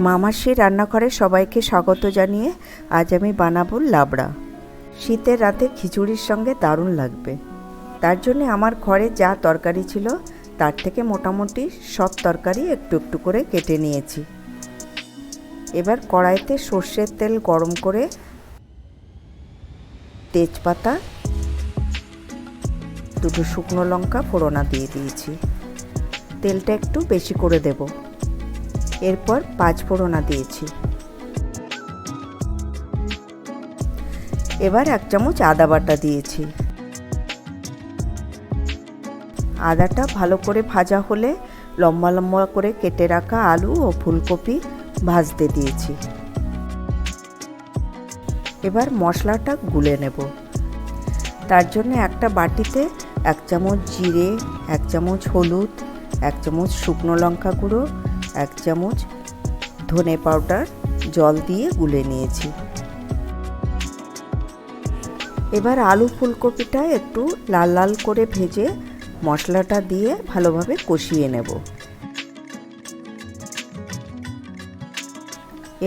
মামাসি রান্নাঘরে সবাইকে স্বাগত জানিয়ে আজ আমি বানাবো লাবড়া। শীতের রাতে খিচুড়ির সঙ্গে দারুণ লাগবে। তার জন্য আমার ঘরে যা তরকারি ছিল তার থেকে মোটামুটি সব তরকারি একটু একটু করে কেটে নিয়েছি। এবার কড়াইতে সর্ষের তেল গরম করে তেজপাতা, দুটো শুকনো লঙ্কা ফোড়না দিয়ে দিয়েছি। তেলটা একটু বেশি করে দেব। এরপর 5 ফোড়না দিয়েছি। এবার 1 চামচ আদা বাটা দিয়েছি। আদাটা ভালো করে ভাজা হলে লম্বা লম্বা করে কেটে রাখা আলু ও ফুলকপি ভাজতে দিয়েছি। এবার মশলাটা গুলে নেব। তার জন্য একটা বাটিতে 1 চামচ জিরে, 1 চামচ হলুদ, 1 চামচ শুকনো লঙ্কা গুঁড়ো, 1 চামচ ধনে পাউডার জল দিয়ে গুলে নিয়েছি। এবার আলু ফুলকপিটা একটু লাল লাল করে ভেজে মশলাটা দিয়ে ভালোভাবে কষিয়ে নেব।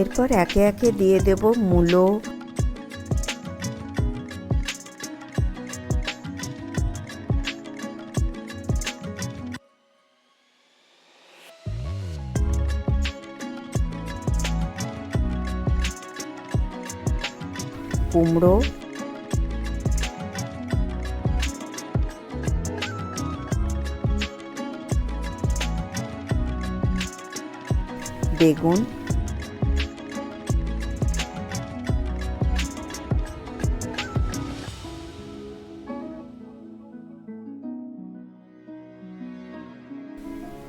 এরপর একে একে দিয়ে দেব মূলো, কুমড়ো, বেগুন,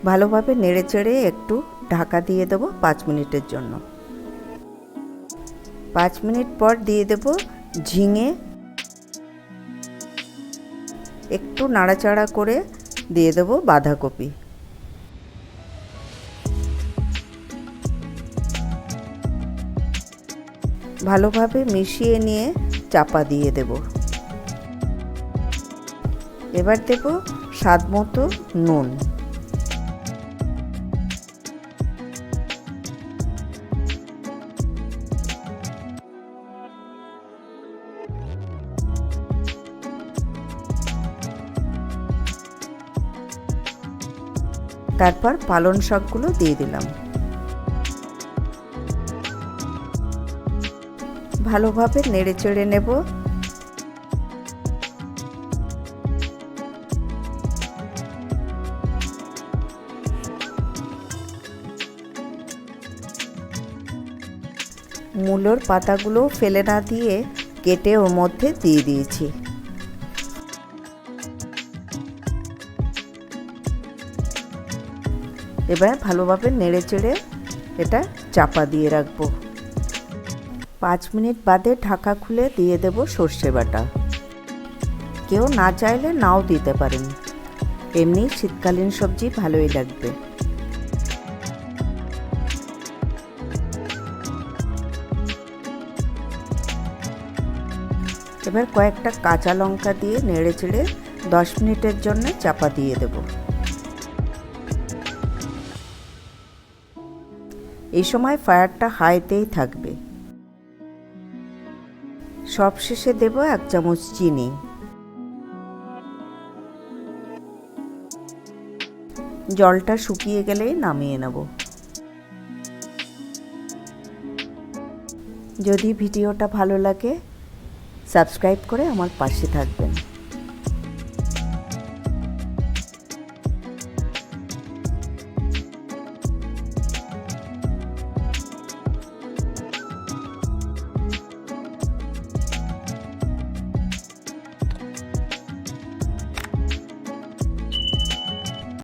ভালোভাবে নেড়েচেড়ে একটু ঢাকা দিয়ে দেব 5 মিনিটের জন্য। 5 মিনিট পর দিয়ে দেব ঝিঙে, একটু নাড়াচাড়া করে দিয়ে দেব বাঁধাকপি। ভালোভাবে মিশিয়ে নিয়ে চাপা দিয়ে দেব। এবার দেব স্বাদ মতো নুন। তারপর পালং শাকগুলো দিয়ে দিলাম। ভালোভাবে নেড়েচেড়ে নেব। মূলোর পাতাগুলো ফেলে না দিয়ে কেটে ওর মধ্যে দিয়ে দিয়েছি। এবার ভালোভাবে নেড়েচেড়ে এটা চাপা দিয়ে রাখবো। 5 মিনিট বাদে ঢাকা খুলে দিয়ে দেব সর্ষে বাটা। কেউ না চাইলে নাও দিতে পারেন, এমনি শীতকালীন সবজি ভালোই লাগবে। এবার কয়েকটা কাঁচা লঙ্কা দিয়ে নেড়েচেড়ে 10 মিনিটের জন্য চাপা দিয়ে দেব। এই সময় ফায়ারটা হাইতেই থাকবে। সবশেষে দেব 1 চামচ চিনি। জলটা শুকিয়ে গেলেই নামিয়ে নেব। যদি ভিডিওটা ভালো লাগে সাবস্ক্রাইব করে আমার পাশে থাকবেন।